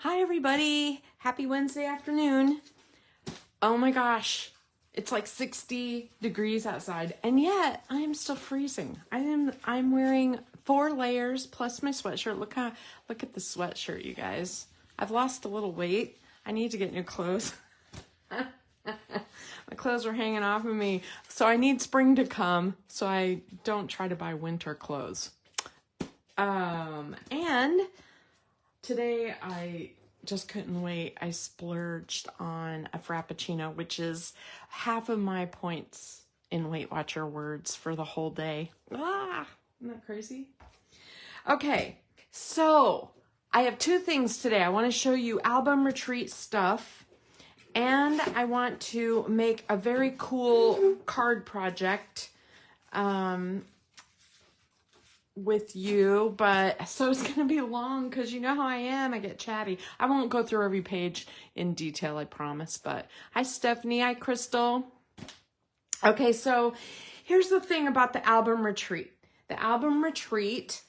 Hi everybody, happy Wednesday afternoon. Oh my gosh, it's like 60 degrees outside and yet I am still freezing. I'm wearing 4 layers plus my sweatshirt. Look at the sweatshirt, you guys. I've lost a little weight. I need to get new clothes. My clothes are hanging off of me. So I need spring to come so I don't try to buy winter clothes. And today I just couldn't wait. I splurged on a Frappuccino, which is half of my points in Weight Watcher words for the whole day. Ah, isn't that crazy? Okay, so I have 2 things today. I want to show you album retreat stuff, and I want to make a very cool card project with you, but so it's gonna be long because you know how I am. I get chatty. I won't go through every page in detail, I promise. But hi Stephanie, hi Crystal. Okay, so here's the thing about the album retreat. The album retreat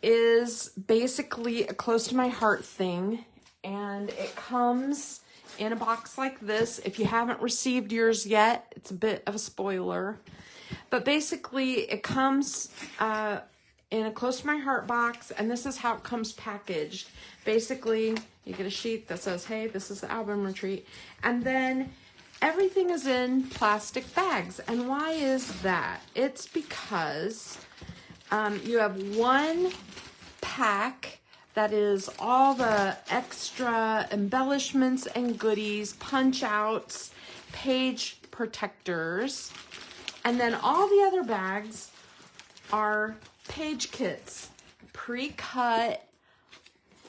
is basically a close to my heart thing, and it comes in a box like this. If you haven't received yours yet, it's a bit of a spoiler, but basically it comes in a close to my heart box, and this is how it comes packaged. Basically, you get a sheet that says, hey, this is the album retreat, and then everything is in plastic bags. And why is that? It's because you have one pack that is all the extra embellishments and goodies, punch outs, page protectors, and then all the other bags are page kits, pre-cut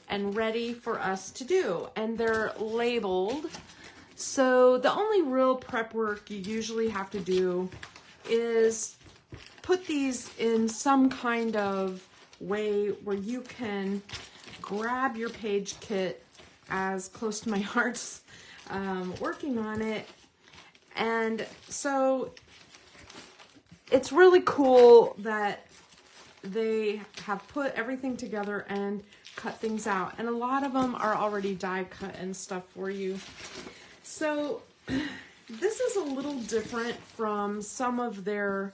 and ready for us to do, and they're labeled. So the only real prep work you usually have to do is put these in some kind of way where you can grab your page kit, as close to my heart's working on it. And so it's really cool that they have put everything together and cut things out, and a lot of them are already die cut and stuff for you. So this is a little different from some of their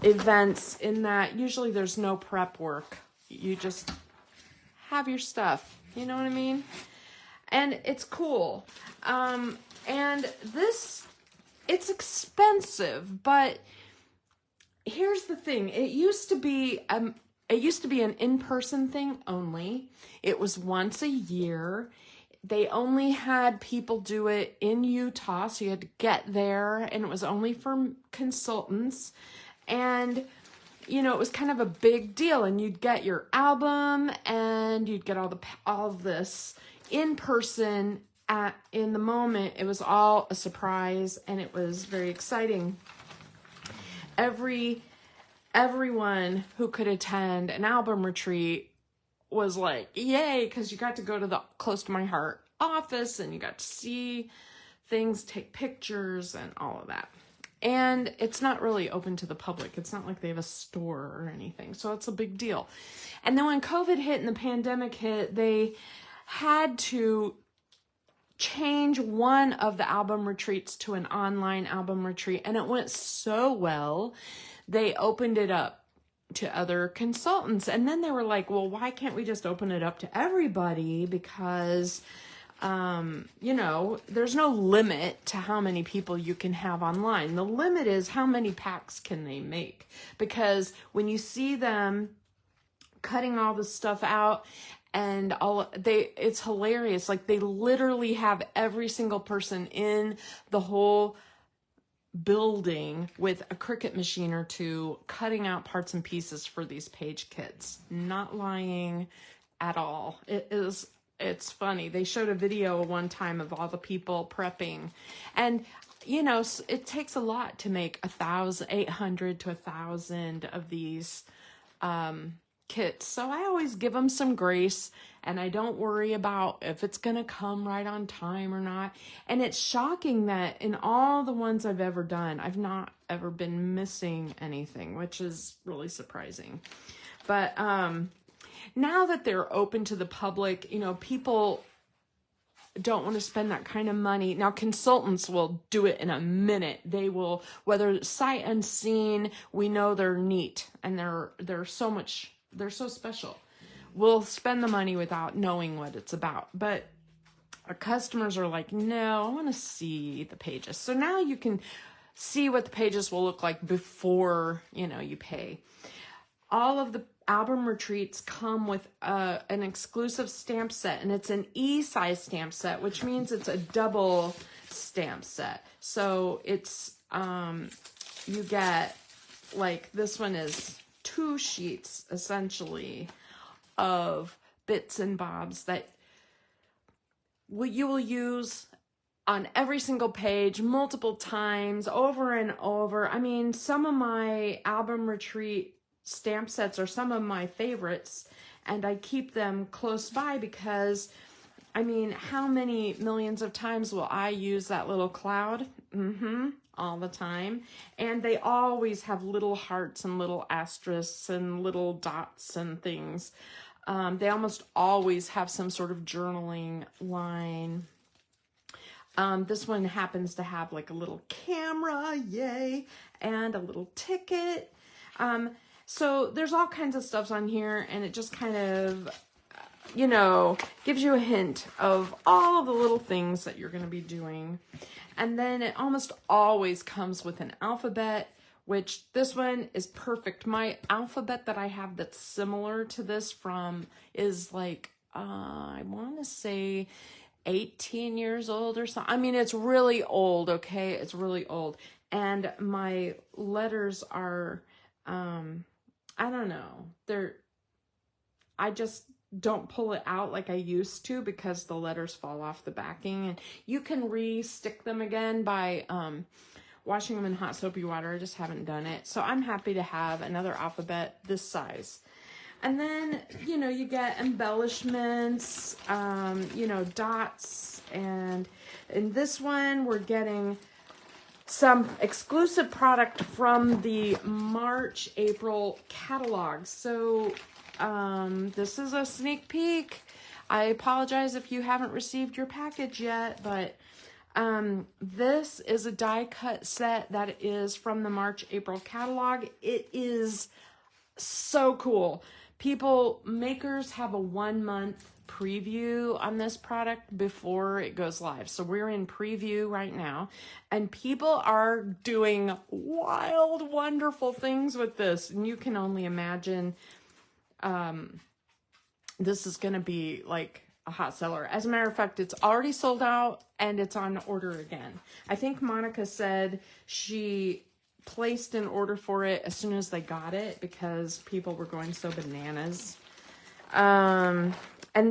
events in that usually there's no prep work. You just have your stuff, you know what I mean? And it's cool. And this, it's expensive, but here's the thing. It used to be an in-person thing only. It was once a year. They only had people do it in Utah, so you had to get there, and it was only for consultants. And you know, it was kind of a big deal, and you'd get your album and you'd get all this in person in the moment. It was all a surprise, and it was very exciting. Everyone who could attend an album retreat was like, yay, because you got to go to the close to my heart office and you got to see things, take pictures and all of that. And it's not really open to the public. It's not like they have a store or anything. So it's a big deal. And then when COVID hit and the pandemic hit, they had to change one of the album retreats to an online album retreat, and it went so well they opened it up to other consultants. And then they were like, well, why can't we just open it up to everybody? Because you know, there's no limit to how many people you can have online. The limit is how many packs can they make, because when you see them cutting all the stuff out and it's hilarious. Like, they literally have every single person in the whole building with a Cricut machine or 2 cutting out parts and pieces for these page kits. Not lying at all. It's funny. They showed a video one time of all the people prepping, and you know, it takes a lot to make 800 to 1,000 of these kits. So I always give them some grace, and I don't worry about if it's going to come right on time or not. And it's shocking that in all the ones I've ever done, I've not ever been missing anything, which is really surprising. But now that they're open to the public, you know, people don't want to spend that kind of money. Now, consultants will do it in a minute. They will, whether sight unseen, we know they're neat and they're so special. We'll spend the money without knowing what it's about. But our customers are like, no, I want to see the pages. So now you can see what the pages will look like before, you know, you pay. All of the album retreats come with an exclusive stamp set, and it's an E-size stamp set, which means it's a double stamp set. So it's, you get, like, this one is 2 sheets, essentially, of bits and bobs that you will use on every single page multiple times, over and over. I mean, some of my album retreat stamp sets are some of my favorites, and I keep them close by because, I mean, how many millions of times will I use that little cloud? All the time. And they always have little hearts and little asterisks and little dots and things. They almost always have some sort of journaling line. This one happens to have like a little camera, yay, and a little ticket. So there's all kinds of stuff on here, and it just kind of, you know, gives you a hint of all of the little things that you're going to be doing. And then it almost always comes with an alphabet, which this one is perfect. My alphabet that I have that's similar to this from is like, I want to say 18 years old or something. I mean, it's really old, okay? It's really old. And my letters are, I don't know. I just don't pull it out like I used to because the letters fall off the backing. And you can re-stick them again by, washing them in hot soapy water. I just haven't done it. So I'm happy to have another alphabet this size. And then, you know, you get embellishments, you know, dots. And in this one, we're getting some exclusive product from the March, April catalog. So this is a sneak peek. I apologize if you haven't received your package yet, but this is a die cut set that is from the March, April catalog. It is so cool. Makers have a 1-month preview on this product before it goes live. So we're in preview right now, and people are doing wild, wonderful things with this. And you can only imagine, this is going to be like a hot seller. As a matter of fact, it's already sold out and it's on order again. I think Monica said she placed an order for it as soon as they got it because people were going so bananas. And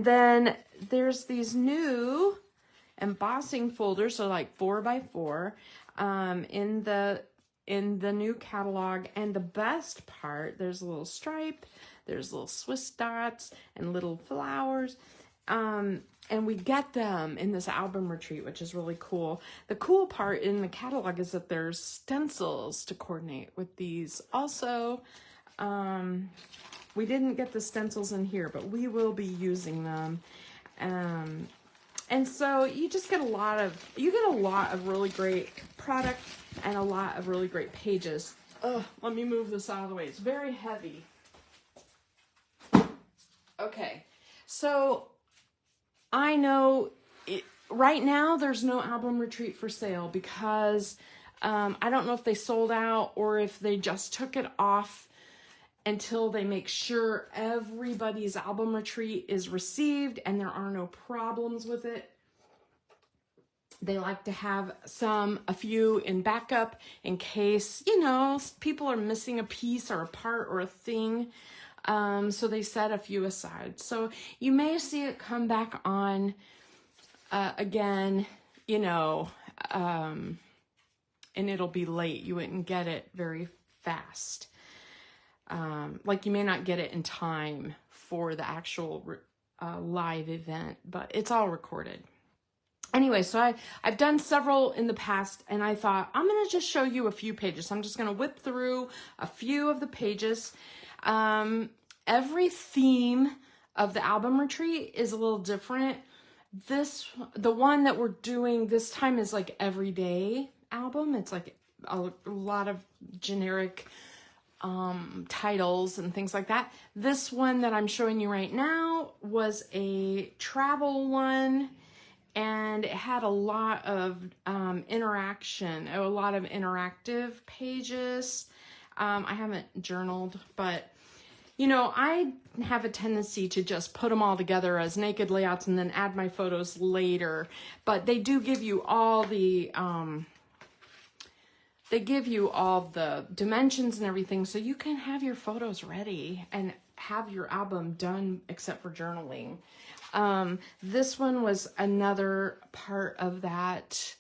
then there's these new embossing folders, so like 4x4, in the new catalog. And the best part, there's a little stripe, there's little Swiss dots and little flowers. And we get them in this album retreat, which is really cool. The cool part in the catalog is that there's stencils to coordinate with these. Also, we didn't get the stencils in here, but we will be using them. And so you just get a lot of really great product and a lot of really great pages. Let me move this out of the way. It's very heavy. Okay, so I know right now there's no album retreat for sale because I don't know if they sold out or if they just took it off until they make sure everybody's album retreat is received and there are no problems with it. They like to have a few in backup in case, you know, people are missing a piece or a part or a thing. So they set a few aside. So you may see it come back on again, you know, and it'll be late. You wouldn't get it very fast. Like you may not get it in time for the actual live event, but it's all recorded. Anyway, so I've done several in the past, and I thought I'm going to just show you a few pages. I'm just going to whip through a few of the pages. Every theme of the album retreat is a little different. The one that we're doing this time is like everyday album. It's like a lot of generic titles and things like that. This one that I'm showing you right now was a travel one, and it had a lot of interaction, a lot of interactive pages. I haven't journaled, but you know, I have a tendency to just put them all together as naked layouts and then add my photos later. But they do give you all the dimensions and everything, so you can have your photos ready and have your album done, except for journaling. This one was another part of that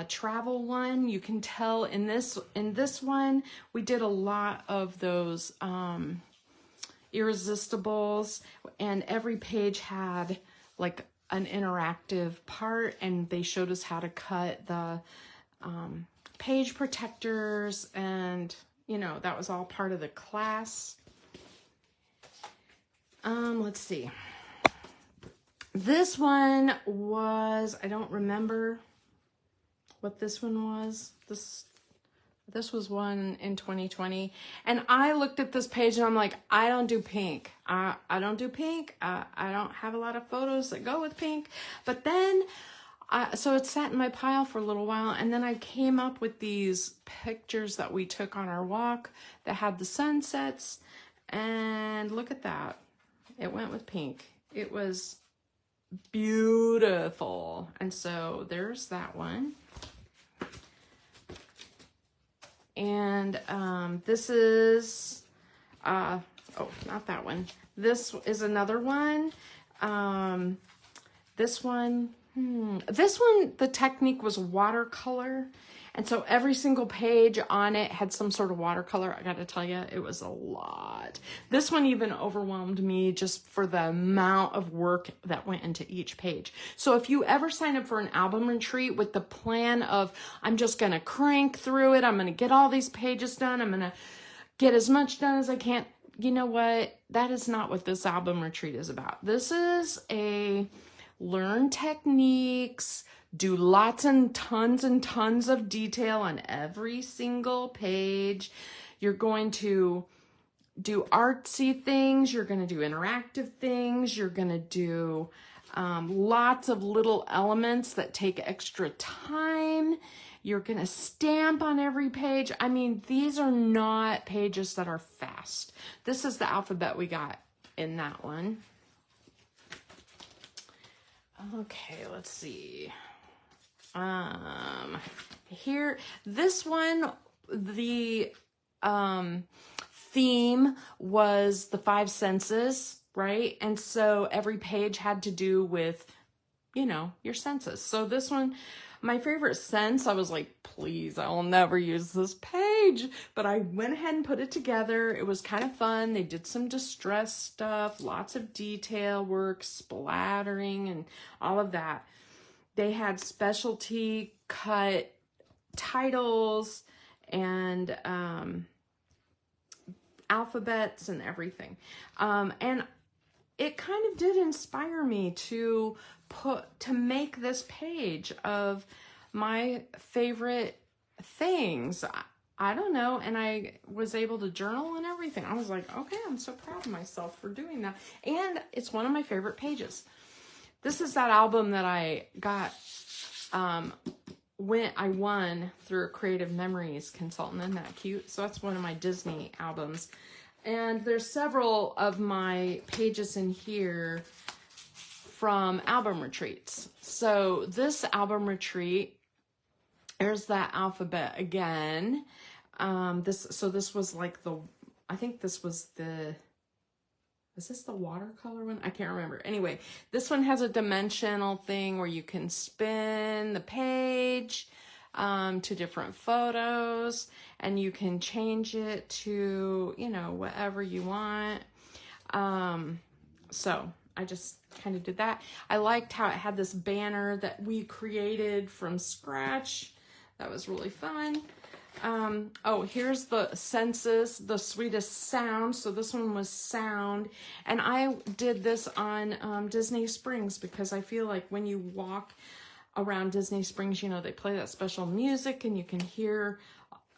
travel one. You can tell in this one we did a lot of those irresistibles, and every page had like an interactive part, and they showed us how to cut the page protectors, and you know, that was all part of the class. Let's see. This one was, I don't remember what this one was. This was one in 2020. And I looked at this page and I'm like, I don't do pink. I don't do pink. I don't have a lot of photos that go with pink. But then, so it sat in my pile for a little while. And then I came up with these pictures that we took on our walk that had the sunsets. And look at that. It went with pink. It was beautiful. And so there's that one. And this is, oh, not that one. This is another one. This one, the technique was watercolor. And so every single page on it had some sort of watercolor. I got to tell you, it was a lot. This one even overwhelmed me just for the amount of work that went into each page. So if you ever sign up for an album retreat with the plan of, I'm just going to crank through it, I'm going to get all these pages done, I'm going to get as much done as I can, you know what? That is not what this album retreat is about. This is a learn techniques, do lots and tons of detail on every single page. You're going to do artsy things. You're going to do interactive things. You're going to do lots of little elements that take extra time. You're going to stamp on every page. I mean, these are not pages that are fast. This is the alphabet we got in that one. Okay, let's see. Here, this one, the theme was the 5 senses, right? And so every page had to do with, you know, your senses. So this one, my favorite sense, I was like, please, I will never use this page. But I went ahead and put it together. It was kind of fun. They did some distress stuff, lots of detail work, splattering, and all of that. They had specialty cut titles and alphabets and everything. And it kind of did inspire me to make this page of my favorite things. I don't know. And I was able to journal and everything. I was like, okay, I'm so proud of myself for doing that. And it's one of my favorite pages. This is that album that I got when I won through a Creative Memories consultant. Isn't that cute? So that's one of my Disney albums. And there's several of my pages in here from album retreats. So this album retreat, there's that alphabet again. This was like I think this was is this the watercolor one? I can't remember. Anyway, this one has a dimensional thing where you can spin the page to different photos, and you can change it to, you know, whatever you want. So I just kind of did that. I liked how it had this banner that we created from scratch. That was really fun. Oh, here's the census, the sweetest sound. So this one was sound. And I did this on Disney Springs because I feel like when you walk around Disney Springs, you know, they play that special music and you can hear,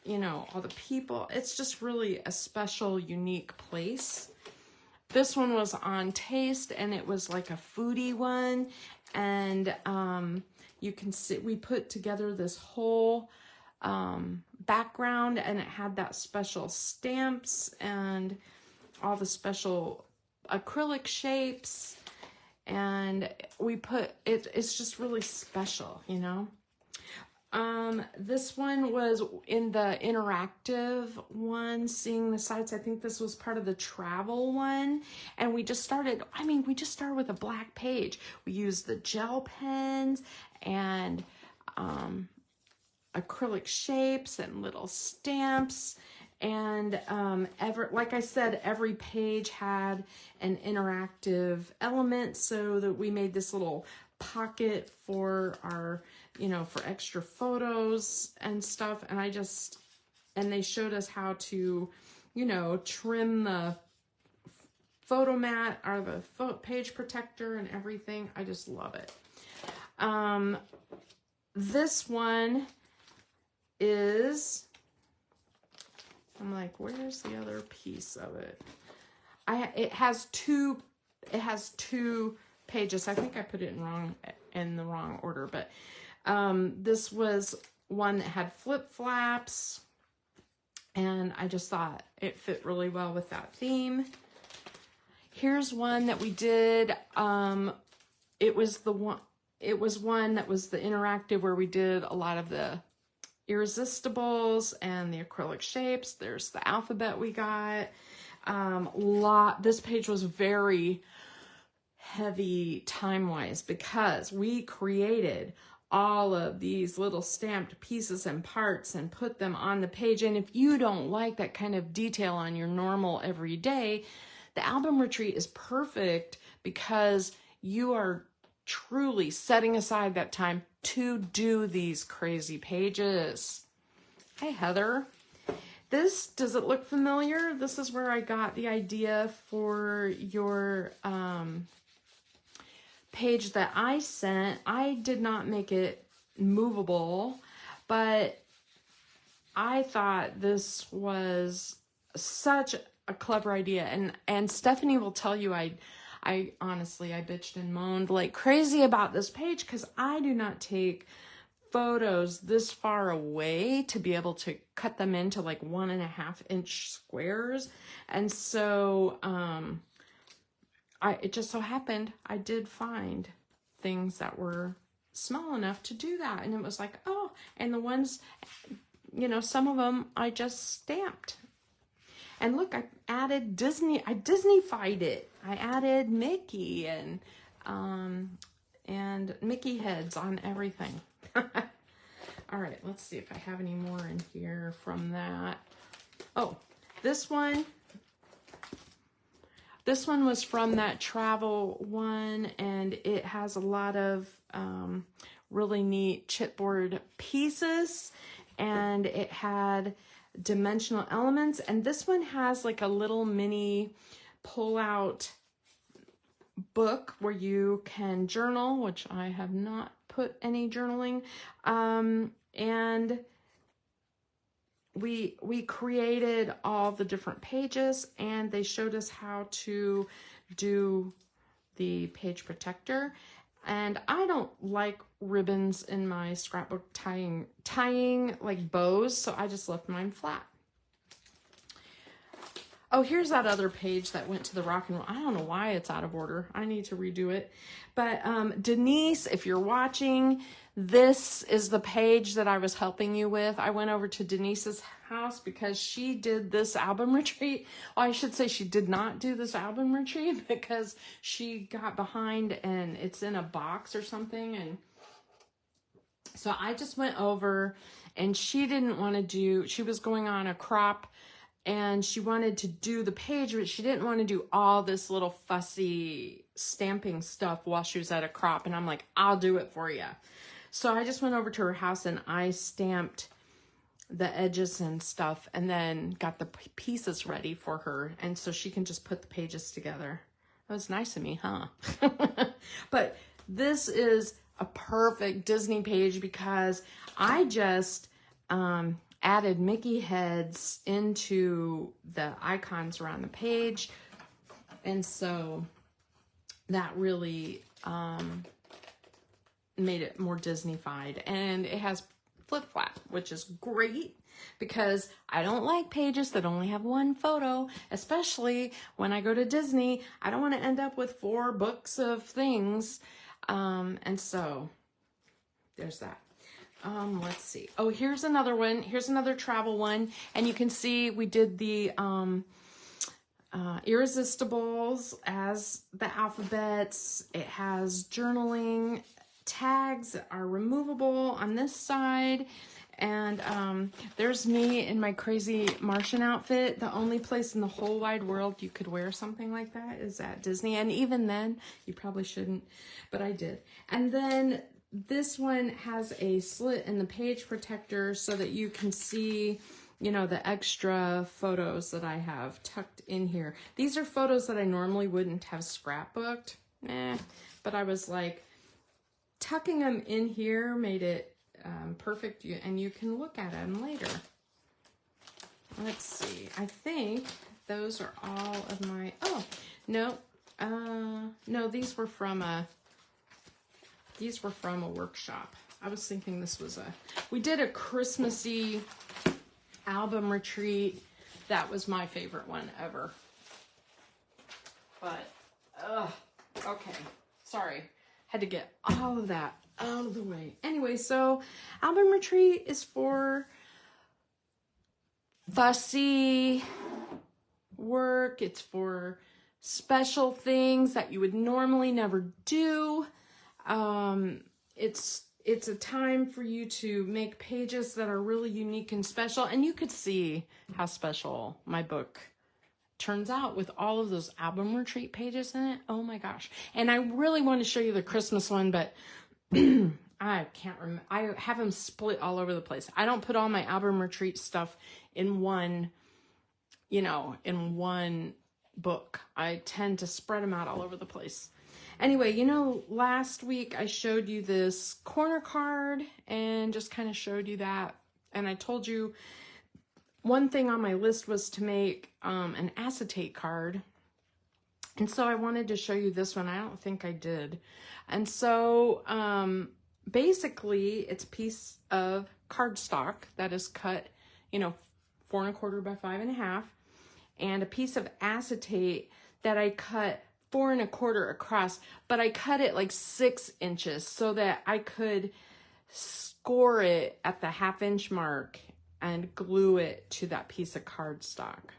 you know, all the people. It's just really a special, unique place. This one was on taste and it was like a foodie one. And you can see, we put together this whole background and it had that special stamps and all the special acrylic shapes, and we put it's just really special, you know. This one was in the interactive one, seeing the sights. I think this was part of the travel one, and we just started with a black page. We used the gel pens and acrylic shapes and little stamps, and like I said, every page had an interactive element, so that we made this little pocket for our, you know, for extra photos and stuff. And they showed us how to, you know, trim the photo mat or the page protector and everything. I just love it. This one is, I'm like, where's the other piece of it? It has two pages. I think I put it in the wrong order, but this was one that had flip flaps, and I just thought it fit really well with that theme. Here's one that we did. It was one that was the interactive, where we did a lot of the irresistibles and the acrylic shapes. There's the alphabet we got. This page was very heavy time-wise because we created all of these little stamped pieces and parts and put them on the page. And if you don't like that kind of detail on your normal everyday, the album retreat is perfect because you are truly setting aside that time to do these crazy pages. Hi, Heather. Does it look familiar? This is where I got the idea for your page that I sent. I did not make it movable, but I thought this was such a clever idea. And Stephanie will tell you, I honestly, I bitched and moaned like crazy about this page because I do not take photos this far away to be able to cut them into like 1.5-inch squares. And so it just so happened I did find things that were small enough to do that. And it was like, oh, and the ones, you know, some of them I just stamped. And look, I added Disney. I Disney-fied it. I added Mickey and Mickey heads on everything. All right, let's see if I have any more in here from that. Oh, this one was from that travel one, and it has a lot of really neat chipboard pieces, and it had dimensional elements. And this one has like a little mini pull-out book where you can journal, which I have not put any journaling. And we created all the different pages, and they showed us how to do the page protector. And I don't like ribbons in my scrapbook tying like bows, so I just left mine flat. Oh, here's that other page that went to the rock and roll. I don't know why it's out of order. I need to redo it. But Denise, if you're watching, this is the page that I was helping you with. I went over to Denise's house because she did this album retreat. Well, I should say she did not do this album retreat because she got behind and it's in a box or something. And so I just went over, and she didn't want to do, she was going on a crop, and she wanted to do the page, but she didn't want to do all this little fussy stamping stuff while she was at a crop. And I'm like, I'll do it for you. So I just went over to her house and I stamped the edges and stuff, and then got the pieces ready for her, and so she can just put the pages together. That was nice of me, huh? But this is a perfect Disney page because I just added Mickey heads into the icons around the page, and so that really made it more Disney-fied. And it has flip-flap, which is great because I don't like pages that only have one photo, especially when I go to Disney. I don't want to end up with 4 books of things. And so there's that. Let's see. Oh, here's another one. Here's another travel one. And you can see we did the Irresistibles as the alphabets. It has journaling tags that are removable on this side. And there's me in my crazy Martian outfit. The only place in the whole wide world you could wear something like that is at Disney. And even then, you probably shouldn't, but I did. And then this one has a slit in the page protector so that you can see, you know, the extra photos that I have tucked in here. These are photos that I normally wouldn't have scrapbooked, but I was like, tucking them in here made it perfect, and you can look at them later. Let's see. I think those are all of my, oh, no, no, these were from a workshop. I was thinking this was we did a Christmassy album retreat. That was my favorite one ever. But, okay, sorry. Had to get all of that out of the way. Anyway, so album retreat is for fussy work. It's for special things that you would normally never do. It's a time for you to make pages that are really unique and special. And you could see how special my book turns out with all of those album retreat pages in it. Oh my gosh. And I really want to show you the Christmas one, but I can't remember. I have them split all over the place. I don't put all my album retreat stuff in one, you know, in one book. I tend to spread them out all over the place. Anyway, you know, last week I showed you this corner card and just kind of showed you that. And I told you one thing on my list was to make an acetate card. And so I wanted to show you this one. I don't think I did. And so basically it's a piece of cardstock that is cut, you know, 4 1/4 by 5 1/2, and a piece of acetate that I cut 4 1/4 across, but I cut it like 6 inches so that I could score it at the 1/2 inch mark and glue it to that piece of cardstock.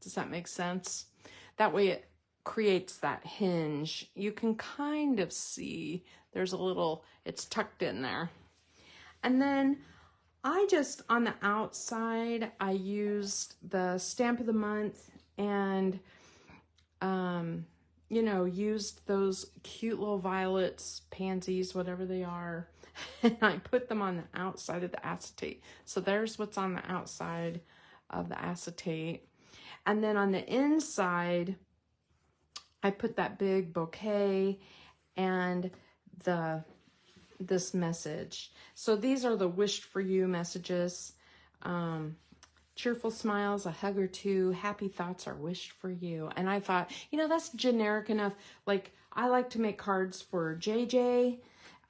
Does that make sense? That way it creates that hinge. You can kind of see there's a little, it's tucked in there. And then I just, on the outside, I used the stamp of the month and, you know, used those cute little violets, pansies, whatever they are. And I put them on the outside of the acetate. So there's what's on the outside of the acetate. And then on the inside, I put that big bouquet and this message. So these are the wished for you messages. Cheerful smiles, a hug or two, happy thoughts are wished for you. And I thought, you know, that's generic enough. Like, I like to make cards for JJ.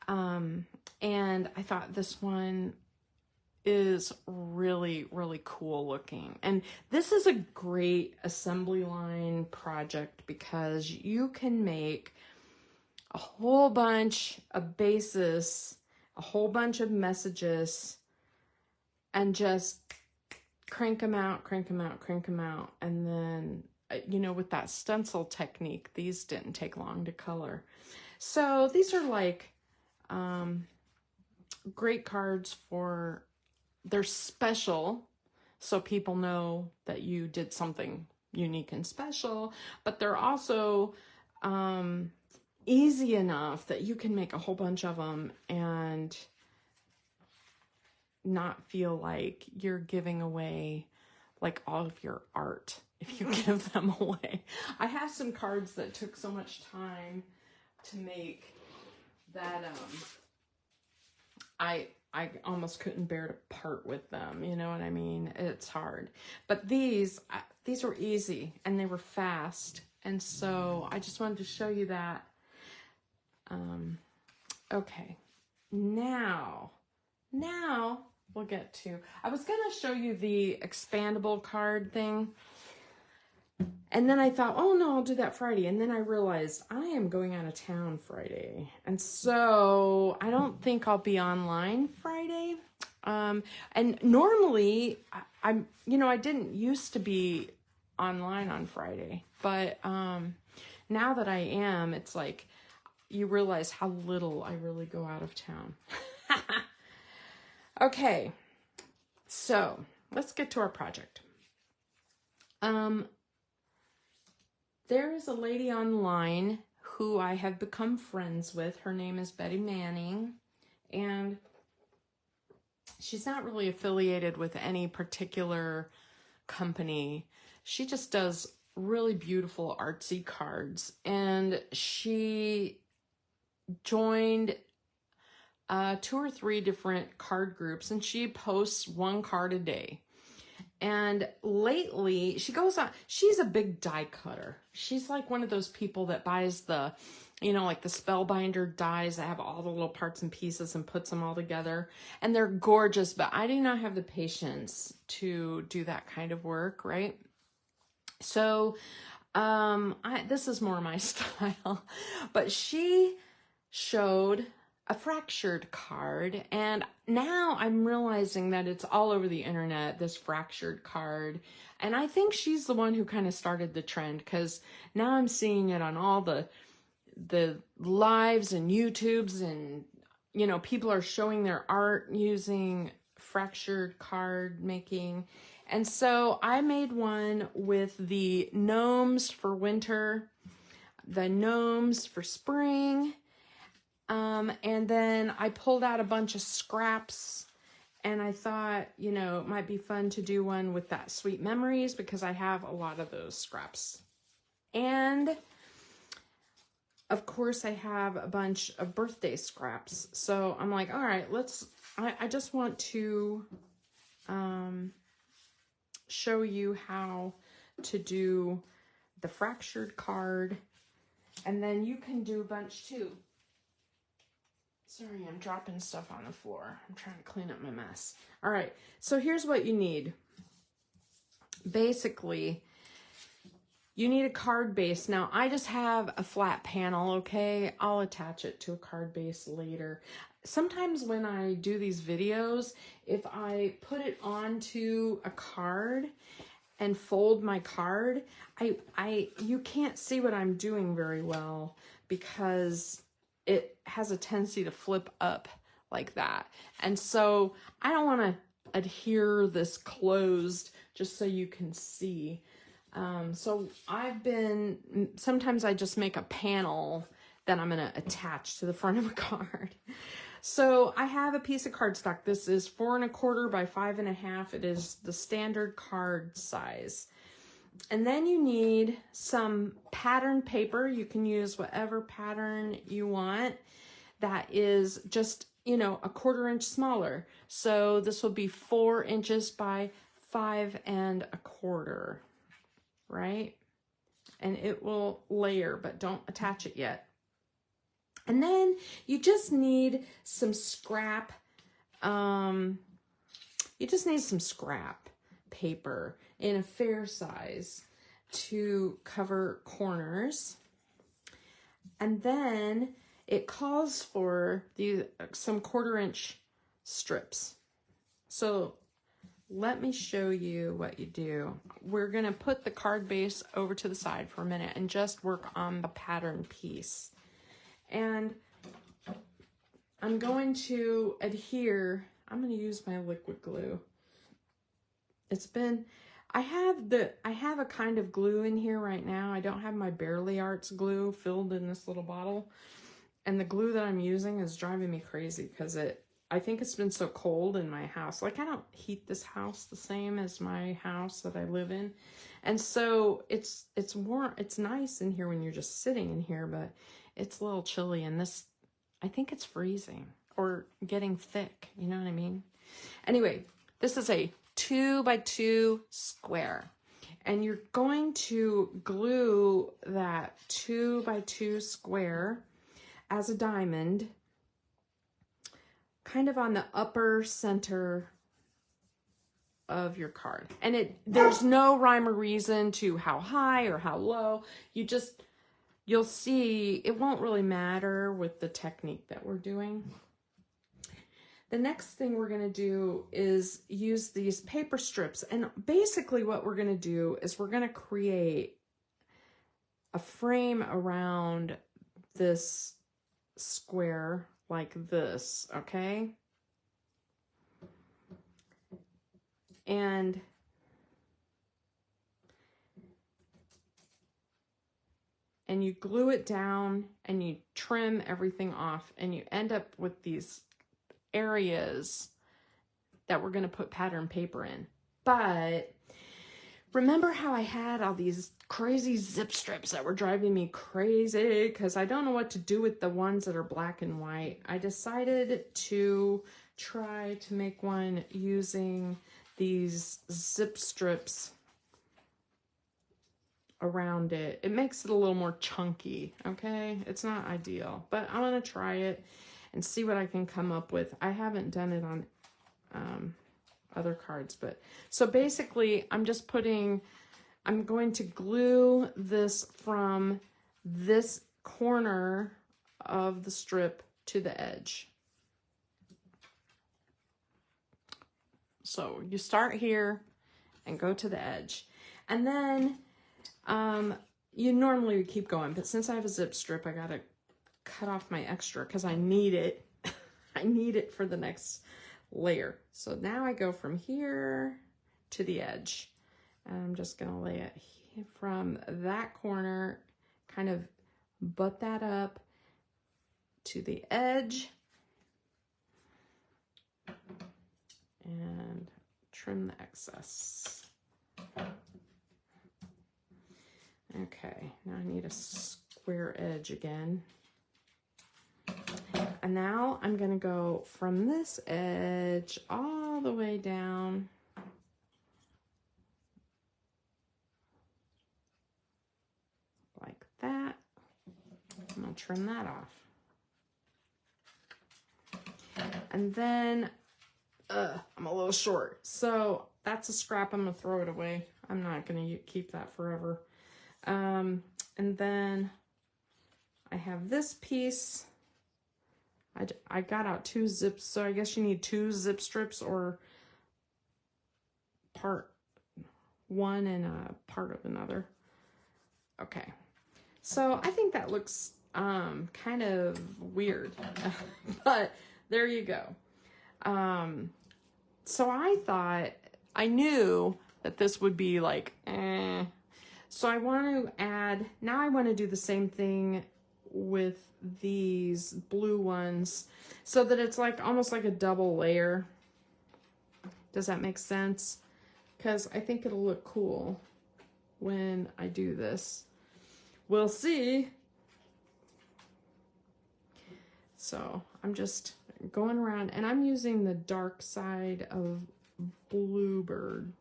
And I thought this one is really, really cool looking. And this is a great assembly line project because you can make a whole bunch of bases, a whole bunch of messages, and just crank them out, crank them out, crank them out. And then, you know, with that stencil technique, these didn't take long to color. So these are like great cards for, they're special, so people know that you did something unique and special, but they're also easy enough that you can make a whole bunch of them and not feel like you're giving away like all of your art if you give them away. I have some cards that took so much time to make that I almost couldn't bear to part with them. You know what I mean? It's hard. But these were easy and they were fast. And so I just wanted to show you that. Okay. Now we'll get to, I was going to show you the expandable card thing. And then I thought, oh no, I'll do that Friday. And then I realized I am going out of town Friday. And so I don't think I'll be online Friday. And normally I'm, you know, I didn't used to be online on Friday, but, now that I am, it's like, you realize how little I really go out of town. Okay. So let's get to our project. There is a lady online who I have become friends with. Her name is Betty Manning, and she's not really affiliated with any particular company. She just does really beautiful artsy cards, and she joined 2 or 3 different card groups, and she posts 1 card a day. And lately, she goes on, she's a big die cutter. She's like one of those people that buys the, you know, like the Spellbinder dies that have all the little parts and pieces and puts them all together. And they're gorgeous, but I do not have the patience to do that kind of work, right? So, this is more my style. But she showed a fractured card, and now I'm realizing that it's all over the internet, this fractured card, and I think she's the one who kind of started the trend, because now I'm seeing it on all the lives and YouTubes, and you know, people are showing their art using fractured card making. And so I made one with the gnomes for winter, the gnomes for spring, and then I pulled out a bunch of scraps, and I thought, you know, it might be fun to do one with that Sweet Memories, because I have a lot of those scraps. And of course I have a bunch of birthday scraps. So I'm like, all right, I just want to, show you how to do the fractured card, and then you can do a bunch too. Sorry, I'm dropping stuff on the floor. I'm trying to clean up my mess. All right, so here's what you need. Basically, you need a card base. Now, I just have a flat panel, okay? I'll attach it to a card base later. Sometimes when I do these videos, if I put it onto a card and fold my card, you can't see what I'm doing very well, because it has a tendency to flip up like that. And so I don't want to adhere this closed just so you can see. So sometimes I just make a panel that I'm going to attach to the front of a card. So I have a piece of cardstock. This is 4 1/4 by 5 1/2. It is the standard card size. And then you need some pattern paper. You can use whatever pattern you want. That is just, you know, a 1/4 inch smaller. So this will be 4 inches by 5 1/4, right? And it will layer, but don't attach it yet. And then you just need some scrap. You just need some scrap paper in a fair size to cover corners. And then it calls for some 1/4 inch strips. So let me show you what you do. We're going to put the card base over to the side for a minute and just work on the pattern piece. And I'm going to adhere, I'm going to use my liquid glue. I have a kind of glue in here right now. I don't have my Barely Arts glue filled in this little bottle. And the glue that I'm using is driving me crazy because it I think it's been so cold in my house. Like, I don't heat this house the same as my house that I live in. And so it's warm. It's nice in here when you're just sitting in here, but it's a little chilly. And this, I think it's freezing or getting thick. You know what I mean? Anyway, this is a 2x2 square. And you're going to glue that 2x2 square as a diamond kind of on the upper center of your card. And there's no rhyme or reason to how high or how low. You'll see it won't really matter with the technique that we're doing. The next thing we're going to do is use these paper strips. And basically what we're going to do is we're going to create a frame around this square like this, okay? And you glue it down and you trim everything off and you end up with these areas that we're going to put pattern paper in. But remember how I had all these crazy zip strips that were driving me crazy because I don't know what to do with the ones that are black and white. I decided to try to make one using these zip strips around it. It makes it a little more chunky, okay? It's not ideal, but I'm going to try it and see what I can come up with. I haven't done it on other cards, but so basically I'm going to glue this from this corner of the strip to the edge. So you start here and go to the edge. And then you normally would keep going, but since I have a zip strip, I got to cut off my extra because I need it. I need it for the next layer. So now I go from here to the edge. And I'm just going to lay it from that corner, kind of butt that up to the edge and trim the excess. Okay, now I need a square edge again. And now I'm going to go from this edge all the way down like that. I'm going to trim that off. And then I'm a little short, so that's a scrap. I'm going to throw it away. I'm not going to keep that forever. And then I have this piece. I got out 2 zips, so I guess you need 2 zip strips or part one and a part of another. Okay, so I think that looks kind of weird, but there you go. So I thought, I knew that this would be like, So I want to add, now I want to do the same thing with these blue ones so that it's like almost like a double layer. Does that make sense? Because I think it'll look cool when I do this. We'll see. So I'm just going around and I'm using the dark side of Bluebird.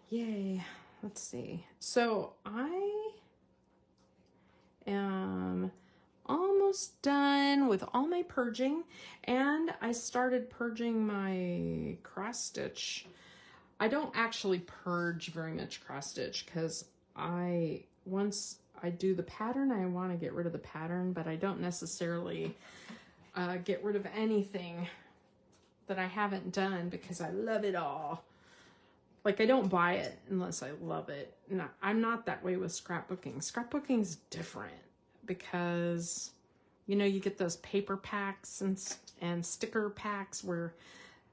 Yay. Let's see. So I am almost done with all my purging, and I started purging my cross stitch. I don't actually purge very much cross stitch because once I do the pattern, I want to get rid of the pattern, but I don't necessarily get rid of anything that I haven't done because I love it all. Like, I don't buy it unless I love it. No, I'm not that way with scrapbooking. Scrapbooking's different because, you know, you get those paper packs and sticker packs where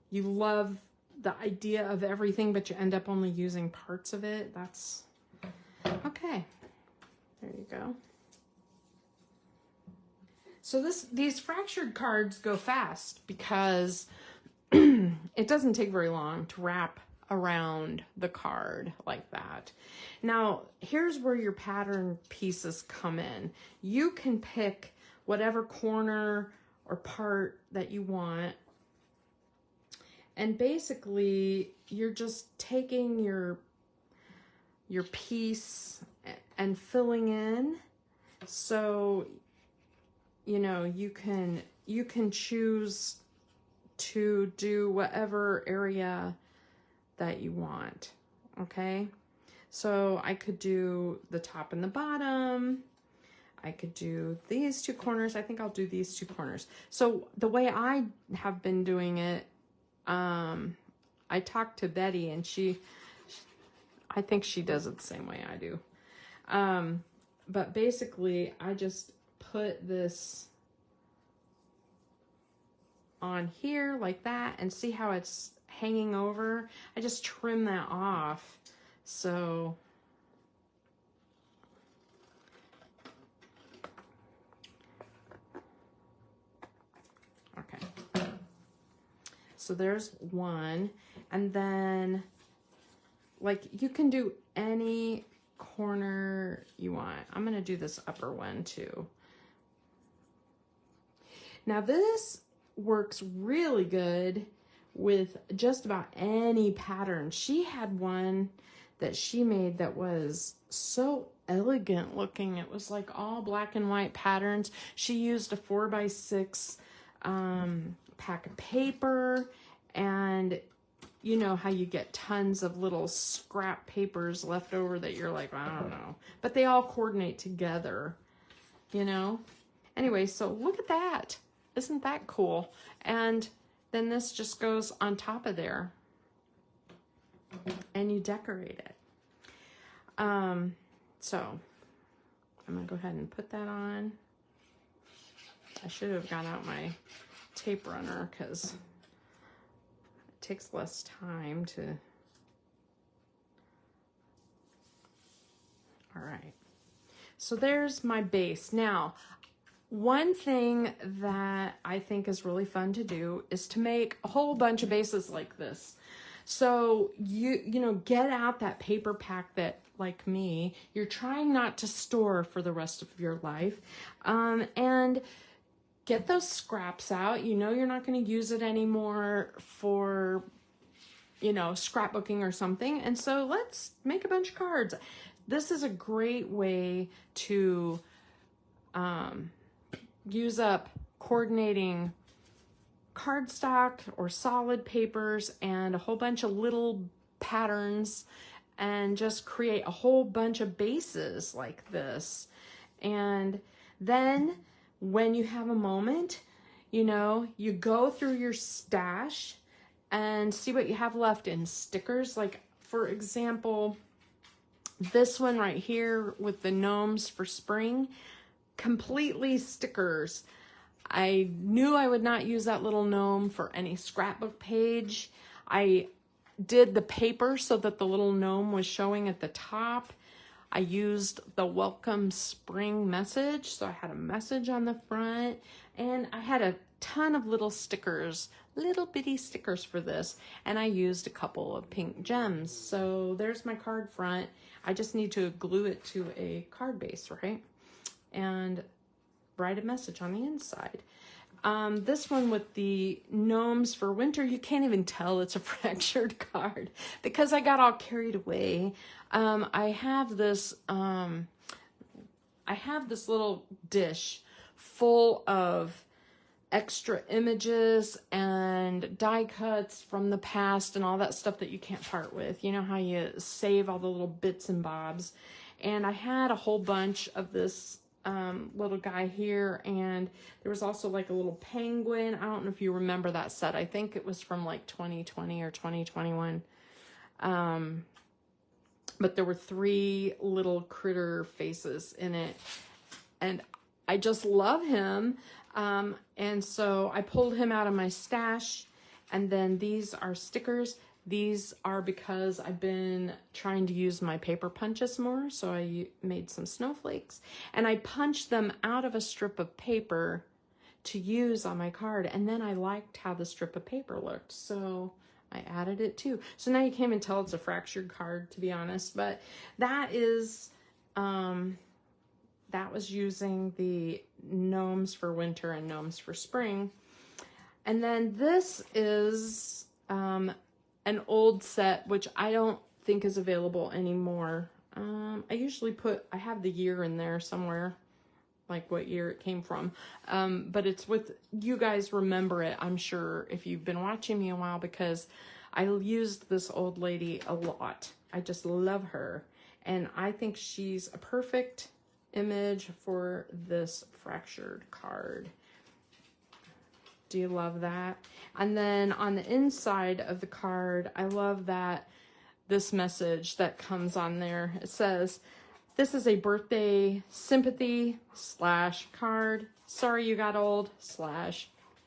you love the idea of everything, but you end up only using parts of it. That's okay. There you go. So these fractured cards go fast because it doesn't take very long to wrap around the card like that. Now, here's where your pattern pieces come in. You can pick whatever corner or part that you want. And basically, you're just taking your piece and filling in. So, you know, you can choose to do whatever area that you want. Okay? So I could do the top and the bottom. I could do these two corners. I think I'll do these two corners. So the way I have been doing it, I talked to Betty, and I think she does it the same way I do. But basically, I just put this on here like that, and see how it's hanging over? I just trim that off. So okay. So there's one. And then, like, you can do any corner you want. I'm going to do this upper one too. Now this works really good with just about any pattern. She had one that she made that was so elegant looking. It was like all black and white patterns. She used a 4x6 pack of paper, and you know how you get tons of little scrap papers left over that you're like, I don't know, but they all coordinate together, you know? Anyway, so look at that. Isn't that cool? And then this just goes on top of there, and you decorate it. So I'm gonna go ahead and put that on. I should have got out my tape runner because it takes less time to. All right. So there's my base. Now, one thing that I think is really fun to do is to make a whole bunch of bases like this. So you know, get out that paper pack that, like me, you're trying not to store for the rest of your life, and get those scraps out. You know, you're not going to use it anymore for, you know, scrapbooking or something. And so let's make a bunch of cards. This is a great way to use up coordinating cardstock or solid papers and a whole bunch of little patterns, and just create a whole bunch of bases like this. And then when you have a moment, you know, you go through your stash and see what you have left in stickers. Like, for example, this one right here with the gnomes for spring, completely stickers. I knew I would not use that little gnome for any scrapbook page. I did the paper so that the little gnome was showing at the top. I used the welcome spring message, so I had a message on the front, and I had a ton of little stickers, little bitty stickers for this, and I used a couple of pink gems. So there's my card front. I just need to glue it to a card base, right? And write a message on the inside. This one with the gnomes for winter, you can't even tell it's a fractured card because I got all carried away. I have this little dish full of extra images and die cuts from the past and all that stuff that you can't part with. You know how you save all the little bits and bobs. And I had a whole bunch of this little guy here, and there was also like a little penguin. I don't know if you remember that set. I think it was from like 2020 or 2021. But there were 3 little critter faces in it, and I just love him. And so I pulled him out of my stash, and then these are stickers. These are because I've been trying to use my paper punches more, so I made some snowflakes, and I punched them out of a strip of paper to use on my card, and then I liked how the strip of paper looked, so I added it too. So now you can't even tell it's a fractured card, to be honest, but that is, that was using the gnomes for winter and gnomes for spring. And then this is an old set, which I don't think is available anymore. I usually I have the year in there somewhere, like what year it came from. But it's with, you guys remember it, I'm sure, if you've been watching me a while, because I used this old lady a lot. I just love her. And I think she's a perfect image for this fractured card. Do you love that? And then on the inside of the card, I love that this message that comes on there. It says, this is a birthday sympathy / card. Sorry you got old /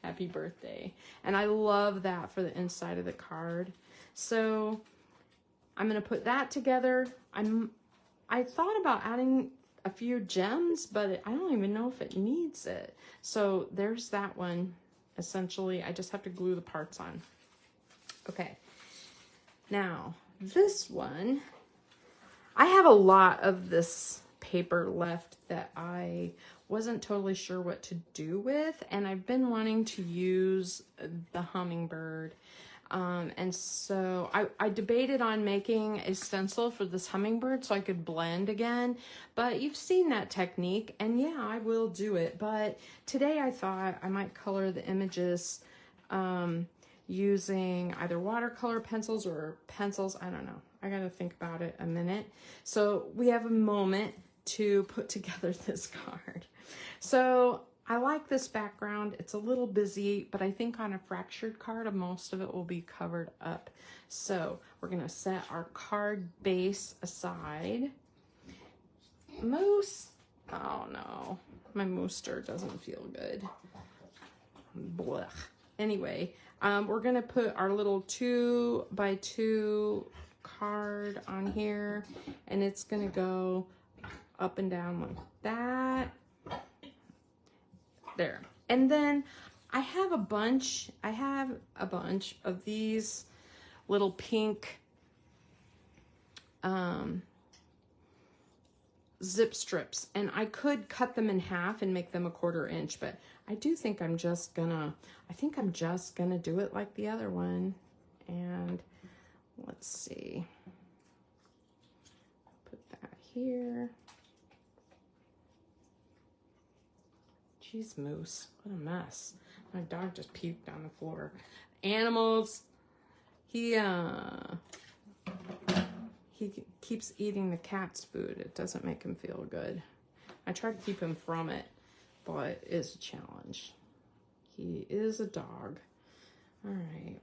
happy birthday. And I love that for the inside of the card. So I'm going to put that together. I thought about adding a few gems, but I don't even know if it needs it. So there's that one. Essentially, I just have to glue the parts on. Okay, now this one, I have a lot of this paper left that I wasn't totally sure what to do with, and I've been wanting to use the hummingbird. And so I debated on making a stencil for this hummingbird so I could blend again, but you've seen that technique, and yeah, I will do it. But today I thought I might color the images using either watercolor pencils or pencils. I don't know. I gotta think about it a minute. So we have a moment to put together this card. So I like this background. It's a little busy, but I think on a fractured card, most of it will be covered up. So we're gonna set our card base aside. Mousse, oh no, my mousse stir doesn't feel good. Blech. Anyway, we're gonna put our little 2x2 card on here, and it's gonna go up and down like that. There. And then I have a bunch of these little pink zip strips, and I could cut them in half and make them 1/4 inch, but I do think I'm just gonna do it like the other one. And let's see, put that here. Jeez, Moose, what a mess. My dog just puked on the floor. Animals, he keeps eating the cat's food. It doesn't make him feel good. I try to keep him from it, but it's a challenge. He is a dog. All right,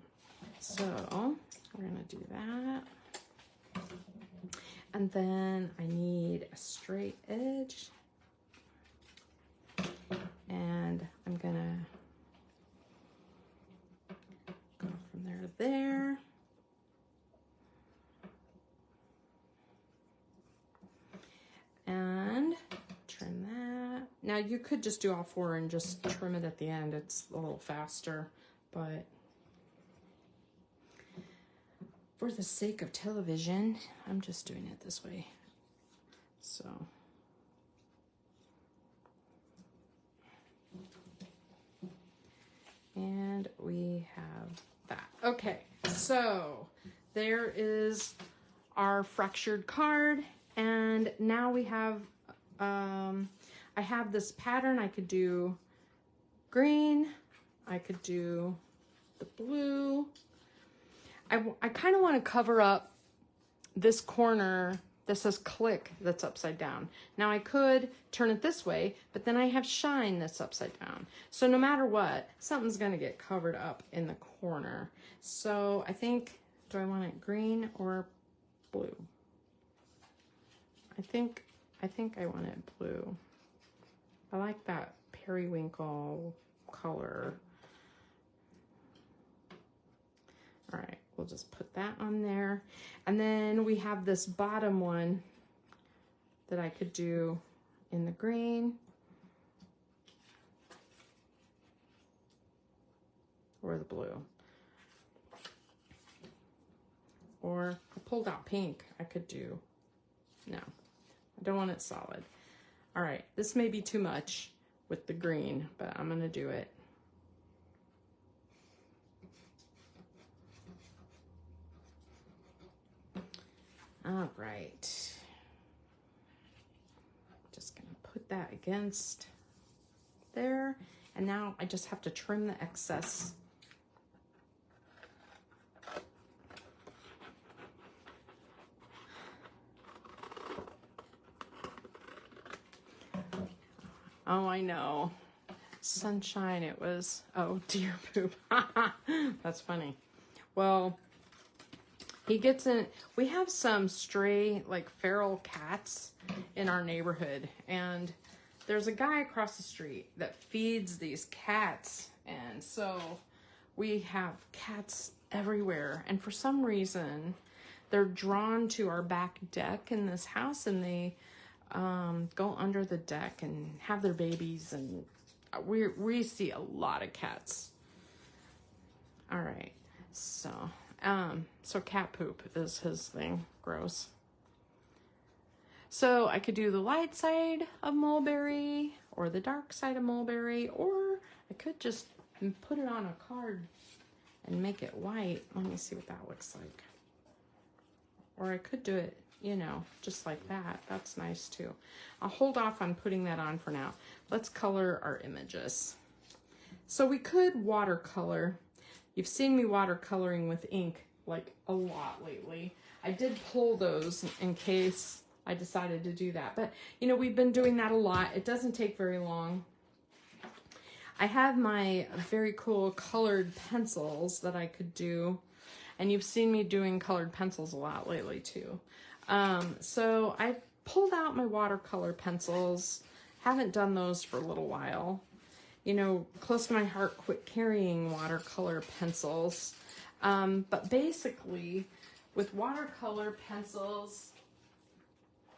so we're gonna do that. And then I need a straight edge. And I'm gonna go from there to there. And trim that. Now you could just do all 4 and just trim it at the end. It's a little faster, but for the sake of television, I'm just doing it this way. So. And we have that. Okay, so there is our fractured card, and now we have, I have this pattern. I could do green, I could do the blue. I kind of want to cover up this corner that says click that's upside down. Now I could turn it this way, but then I have shine that's upside down. So no matter what, something's gonna get covered up in the corner. So I think, do I want it green or blue? I think I want it blue. I like that periwinkle color. All right, we'll just put that on there. And then we have this bottom one that I could do in the green. Or the blue. Or I pulled out pink. I could do, no, I don't want it solid. All right, this may be too much with the green, but I'm gonna do it. All right. Just gonna put that against there. And now I just have to trim the excess. Oh, I know. Sunshine, it was, oh, deer poop. That's funny. Well, he gets in, we have some stray, like feral cats in our neighborhood. And there's a guy across the street that feeds these cats. And so we have cats everywhere. And for some reason, they're drawn to our back deck in this house, and they go under the deck and have their babies, and we see a lot of cats. All right, so cat poop is his thing. Gross. So I could do the light side of mulberry or the dark side of mulberry, or I could just put it on a card and make it white. Let me see what that looks like. Or I could do it, you know, just like that. That's nice too. I'll hold off on putting that on for now. Let's color our images. So we could watercolor. You've seen me watercoloring with ink like a lot lately. I did pull those in case I decided to do that. But, you know, we've been doing that a lot. It doesn't take very long. I have my very cool colored pencils that I could do. And you've seen me doing colored pencils a lot lately too. So I pulled out my watercolor pencils. Haven't done those for a little while. You know, close to my heart, quit carrying watercolor pencils. But basically, with watercolor pencils,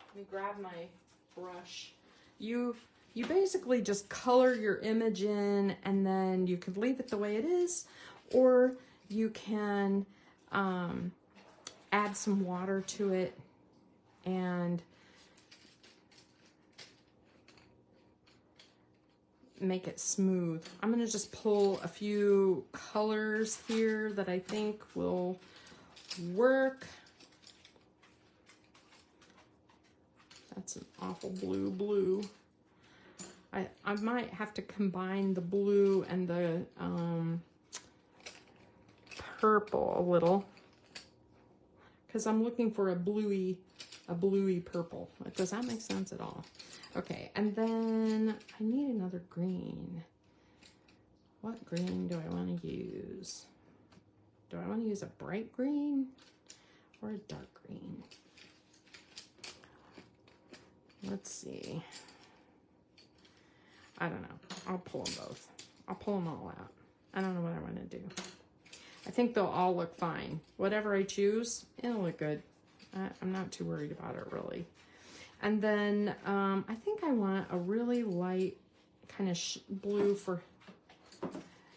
let me grab my brush. You basically just color your image in, and then you could leave it the way it is, or you can add some water to it and make it smooth. I'm gonna just pull a few colors here that I think will work. That's an awful blue. I might have to combine the blue and the purple a little, because I'm looking for a bluey purple. Does that make sense at all? Okay, and then I need another green. What green do I want to use? Do I want to use a bright green or a dark green? Let's see. I don't know. I'll pull them both. I'll pull them all out. I don't know what I want to do. I think they'll all look fine. Whatever I choose, it'll look good. I'm not too worried about it, really. And then I think I want a really light kind of blue for...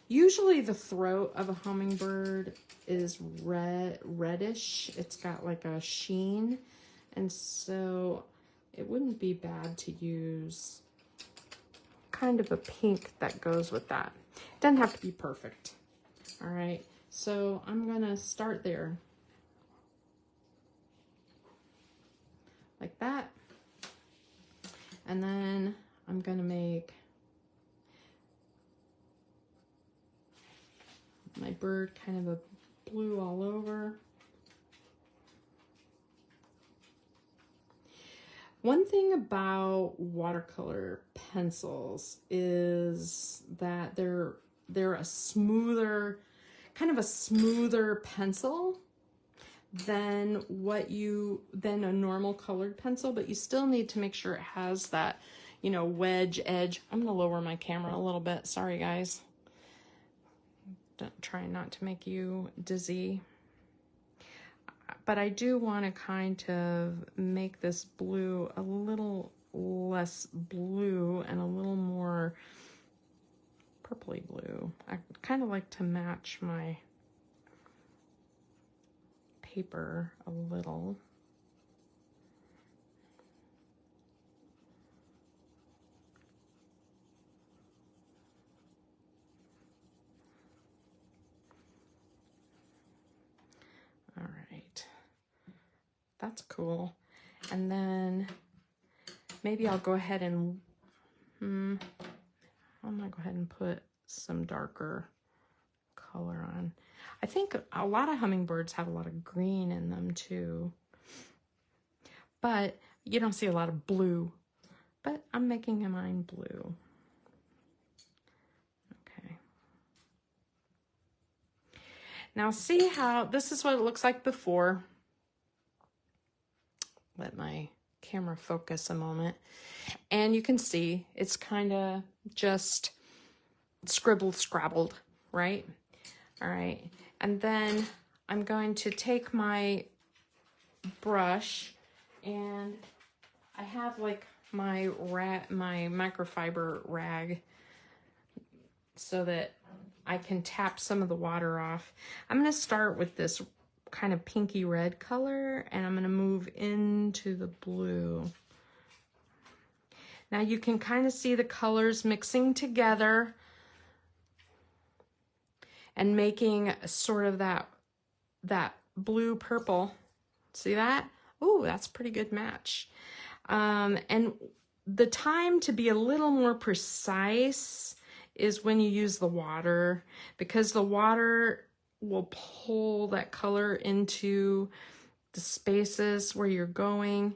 Usually the throat of a hummingbird is reddish. It's got like a sheen. And so it wouldn't be bad to use kind of a pink that goes with that. It doesn't have to be perfect. All right. So I'm going to start there. Like that. And then I'm going to make my bird kind of a blue all over. One thing about watercolor pencils is that they're a smoother, kind of a smoother pencil than a normal colored pencil, but you still need to make sure it has that, you know, wedge edge. I'm gonna lower my camera a little bit. Sorry, guys. Trying not to make you dizzy. but I do want to kind of make this blue a little less blue and a little more purpley blue. I kind of like to match my paper a little. All right, that's cool. And then maybe I'll go ahead and, I'm gonna go ahead and put some darker color on. I think a lot of hummingbirds have a lot of green in them too, but you don't see a lot of blue, but I'm making mine blue. Okay. Now see how, this is what it looks like before. Let my camera focus a moment. And you can see it's kind of just scribbled, scrabbled, right? All right. And then I'm going to take my brush, and I have like my microfiber rag so that I can tap some of the water off. I'm going to start with this kind of pinky red color, and I'm going to move into the blue. Now you can kind of see the colors mixing together and making sort of that blue purple. See that? Ooh, that's a pretty good match. And the time to be a little more precise is when you use the water, because the water will pull that color into the spaces where you're going.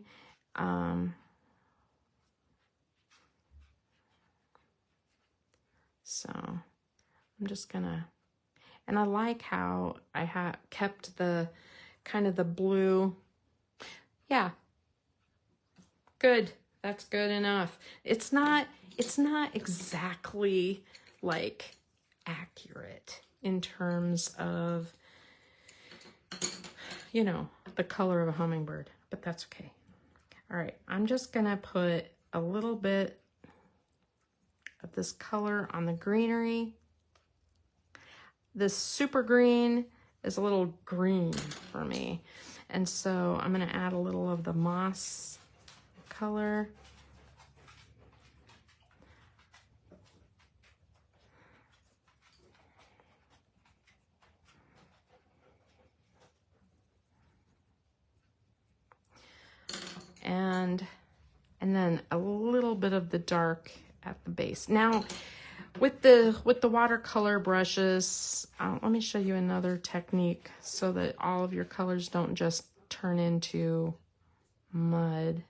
So I'm just gonna, and I like how I have kept the kind of the blue. Yeah, good. That's good enough. It's not exactly like accurate in terms of, you know, the color of a hummingbird, but that's okay. All right, I'm just gonna put a little bit of this color on the greenery. This super green is a little green for me. And so I'm gonna add a little of the moss color. And then a little bit of the dark at the base. Now, with the watercolor brushes, let me show you another technique so that all of your colors don't just turn into mud.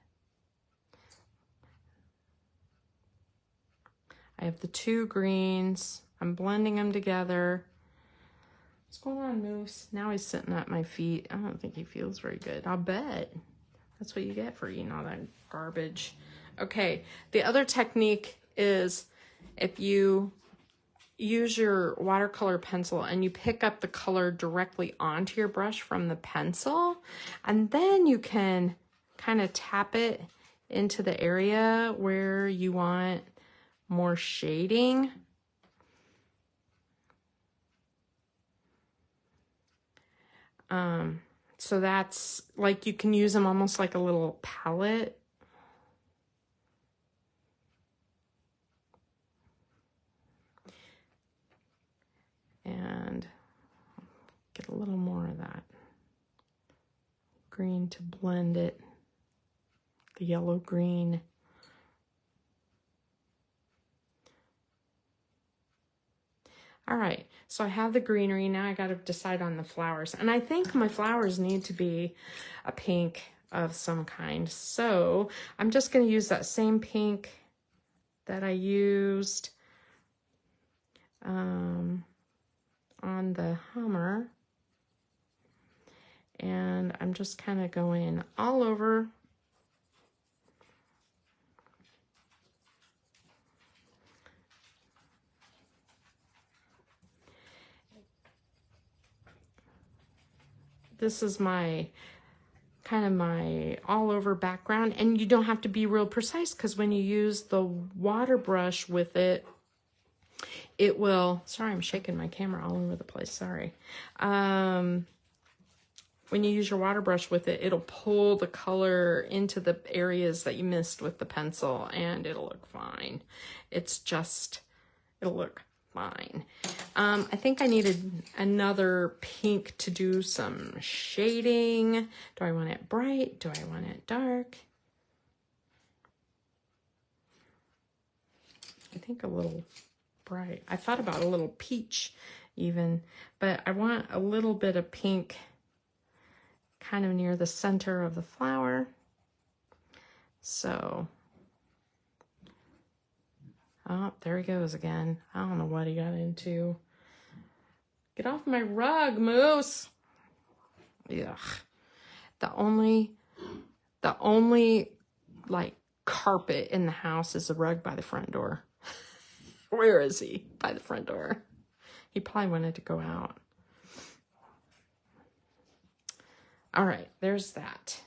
I have the two greens. I'm blending them together. What's going on, Moose? Now he's sitting at my feet. I don't think he feels very good. I'll bet. That's what you get for eating all that garbage. Okay, the other technique is if you use your watercolor pencil and you pick up the color directly onto your brush from the pencil, and then you can kind of tap it into the area where you want more shading. So that's like, you can use them almost like a little palette. And get a little more of that green to blend it, the yellow green. All right, so I have the greenery. Now I got to decide on the flowers. And I think my flowers need to be a pink of some kind. So I'm just going to use that same pink that I used on the Hummer. And I'm just kind of going all over. this is my kind of my all over background, and you don't have to be real precise because when you use the water brush with it, it will, sorry, I'm shaking my camera all over the place, sorry. When you use your water brush with it, it'll pull the color into the areas that you missed with the pencil, and it'll look fine. It's just, it'll look fine. I think I needed another pink to do some shading. Do I want it bright? Do I want it dark? I think a little bright. I thought about a little peach even, but I want a little bit of pink kind of near the center of the flower. So, oh, there he goes again. I don't know what he got into. Get off my rug, Moose. Ugh. The only like carpet in the house is the rug by the front door. Where is he? By the front door. He probably wanted to go out. All right, there's that.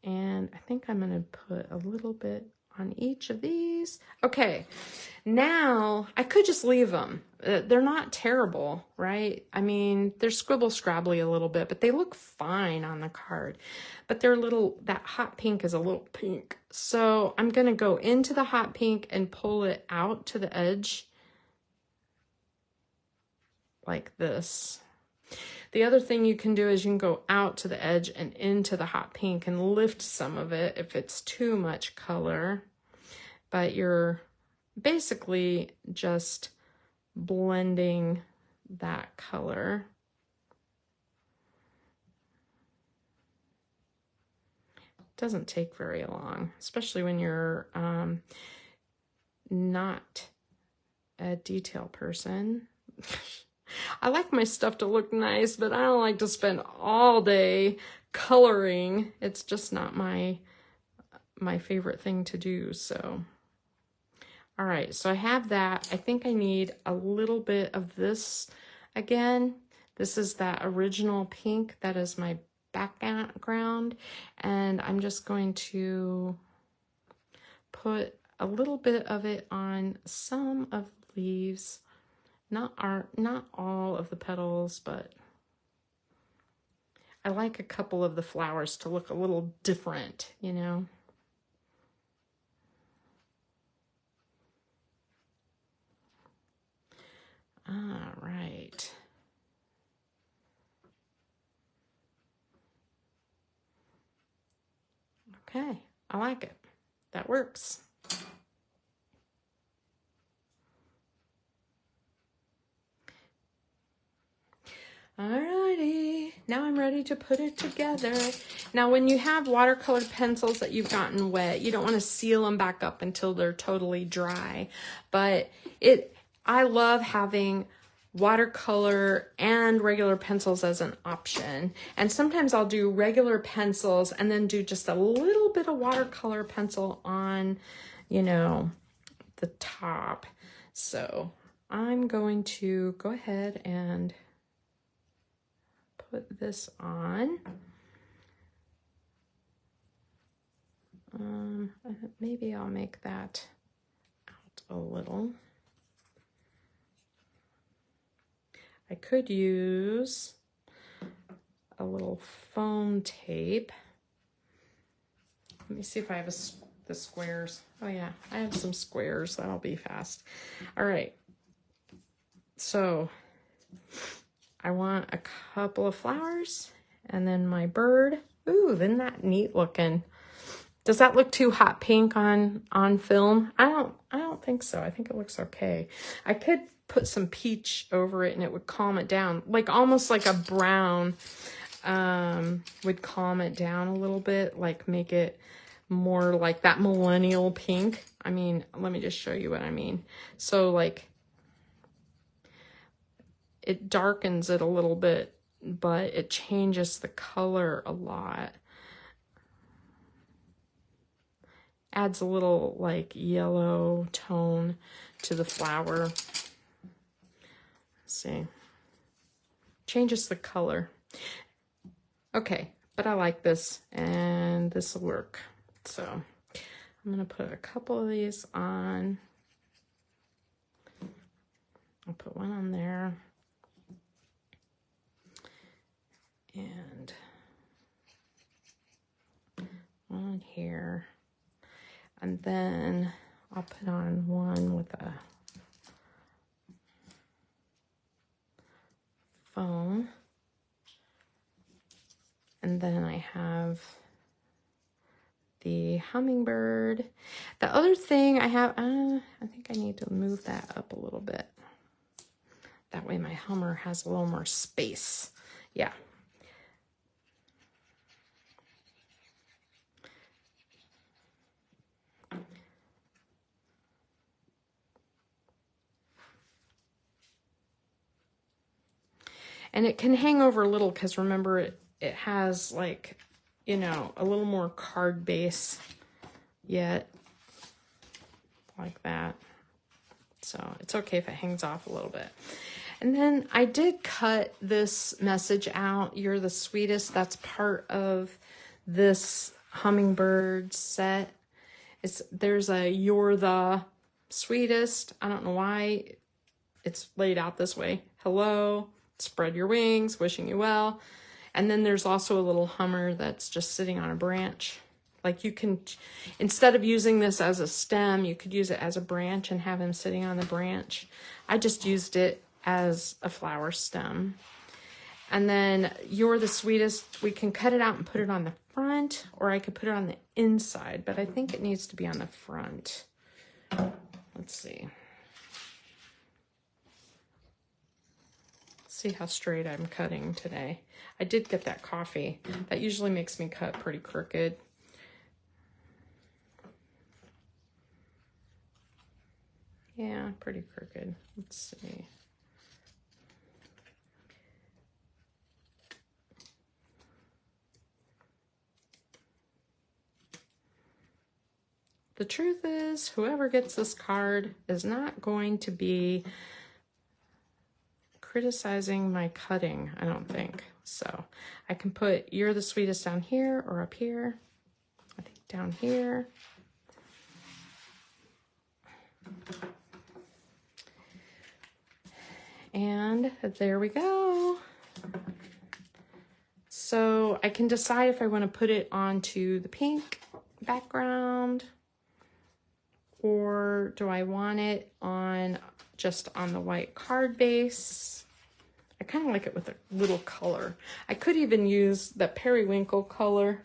And I think I'm gonna put a little bit on each of these. Okay, now I could just leave them. They're not terrible, right? I mean, they're scribble scrabbly a little bit, but they look fine on the card. But they're little, that hot pink is a little pink. So I'm gonna go into the hot pink and pull it out to the edge like this. The other thing you can do is you can go out to the edge and into the hot pink and lift some of it if it's too much color. But you're basically just blending that color. It doesn't take very long, especially when you're not a detail person. I like my stuff to look nice, but I don't like to spend all day coloring. It's just not my favorite thing to do, so. All right, so I have that. I think I need a little bit of this again. This is that original pink that is my background, and I'm just going to put a little bit of it on some of the leaves. Not all of the petals, but I like a couple of the flowers to look a little different, you know. All right. Okay, I like it. That works. Alrighty, now I'm ready to put it together. Now when you have watercolor pencils that you've gotten wet, you don't want to seal them back up until they're totally dry. But I love having watercolor and regular pencils as an option. And sometimes I'll do regular pencils and then do just a little bit of watercolor pencil on, you know, the top. So I'm going to go ahead and put this on. Maybe I'll make that out a little. I could use a little foam tape. Let me see if I have the squares. Oh yeah, I have some squares. That'll be fast. All right. So I want a couple of flowers and then my bird. Ooh, isn't that neat looking? Does that look too hot pink on film? I don't think so. I think it looks okay. I could put some peach over it and it would calm it down. Like almost like a brown would calm it down a little bit, like make it more like that millennial pink. I mean, let me just show you what I mean. So like it darkens it a little bit, but it changes the color a lot. Adds a little like yellow tone to the flower. Let's see. Changes the color. Okay, but I like this, and this will work. So I'm gonna put a couple of these on. I'll put one on there. And one here. And then I'll put on one with a phone. And then I have the hummingbird. The other thing I have, I think I need to move that up a little bit. That way my Hummer has a little more space. Yeah. And it can hang over a little because remember it has like, you know, a little more card base yet, like that. So it's okay if it hangs off a little bit. And then I did cut this message out, "You're the sweetest." That's part of this hummingbird set. There's a "You're the sweetest." I don't know why it's laid out this way. "Hello, spread your wings, wishing you well." And then there's also a little hummer that's just sitting on a branch. Like you can, instead of using this as a stem, you could use it as a branch and have him sitting on the branch. I just used it as a flower stem. And then "You're the sweetest," we can cut it out and put it on the front, or I could put it on the inside, but I think it needs to be on the front. Let's see. See how straight I'm cutting today. I did get that coffee. That usually makes me cut pretty crooked. Yeah, pretty crooked. Let's see. The truth is, whoever gets this card is not going to be criticizing my cutting, I don't think. So I can put "You're the sweetest" down here or up here. I think down here. And there we go. So I can decide if I want to put it onto the pink background, or do I want it on just on the white card base. I kind of like it with a little color. I could even use the periwinkle color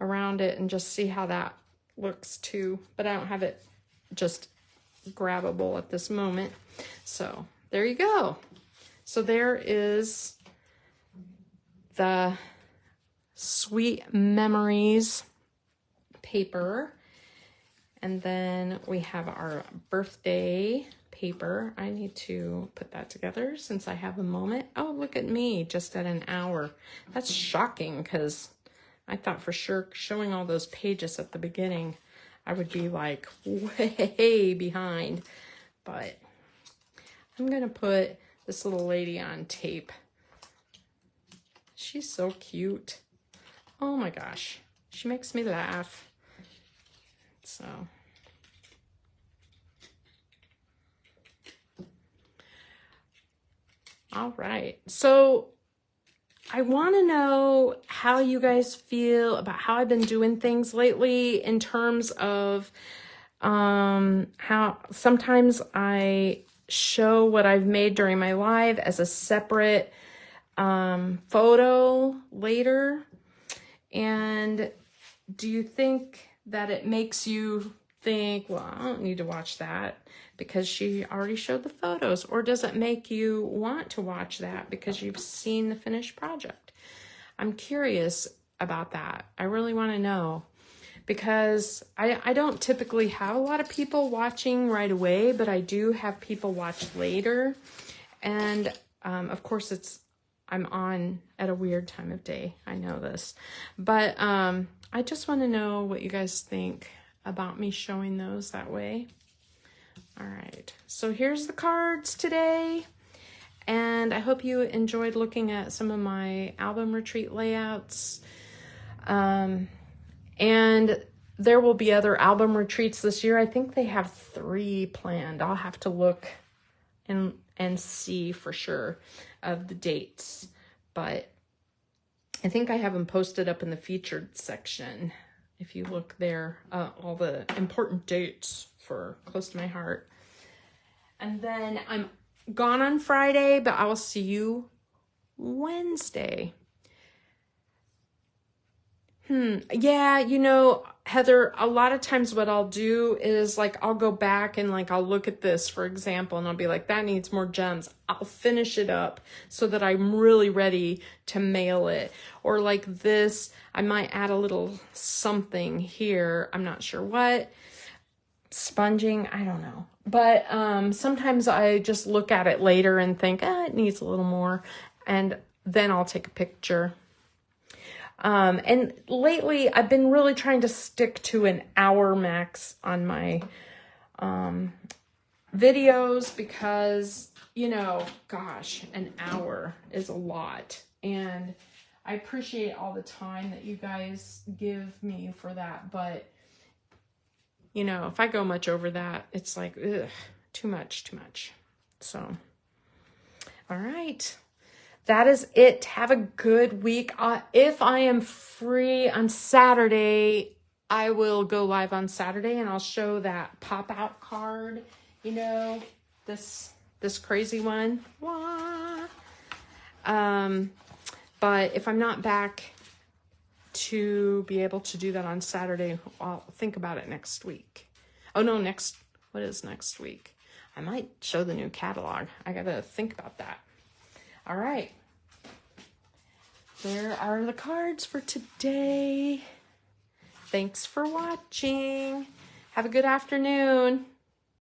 around it and just see how that looks too, but I don't have it just grabbable at this moment. So there you go. So there is the Sweet Memories paper. And then we have our birthday paper. I need to put that together since I have a moment. Oh, look at me, just at an hour. That's shocking because I thought for sure showing all those pages at the beginning, I would be like way behind. But I'm gonna put this little lady on tape. She's so cute. Oh my gosh, she makes me laugh. So all right, so I want to know how you guys feel about how I've been doing things lately in terms of how sometimes I show what I've made during my live as a separate photo later. And do you think that it makes you think, well, I don't need to watch that because she already showed the photos? Or does it make you want to watch that because you've seen the finished project? I'm curious about that. I really want to know, because I don't typically have a lot of people watching right away, but I do have people watch later. And of course I'm on at a weird time of day. I know this, but I just want to know what you guys think about me showing those that way. All right, so here's the cards today. And I hope you enjoyed looking at some of my album retreat layouts. And there will be other album retreats this year. I think they have 3 planned. I'll have to look and see for sure of the dates. But I think I have them posted up in the featured section. If you look there, all the important dates for Close to My Heart. And then I'm gone on Friday, but I will see you Wednesday. Yeah, you know, Heather, a lot of times what I'll do is like, I'll go back and like, I'll look at this, for example, and I'll be like, that needs more gems. I'll finish it up so that I'm really ready to mail it. Or like this, I might add a little something here. I'm not sure what. Sponging, I don't know. But sometimes I just look at it later and think, it needs a little more. And then I'll take a picture. And lately I've been really trying to stick to an hour max on my videos because, you know, gosh, an hour is a lot. And I appreciate all the time that you guys give me for that. But, you know, if I go much over that, it's like, ugh, too much. So, all right. That is it. Have a good week. If I am free on Saturday, I will go live on Saturday and I'll show that pop-out card, you know, this crazy one. But if I'm not back to be able to do that on Saturday, I'll think about it next week. Oh no, what is next week? I might show the new catalog. I gotta think about that. All right. There are the cards for today. Thanks for watching. Have a good afternoon.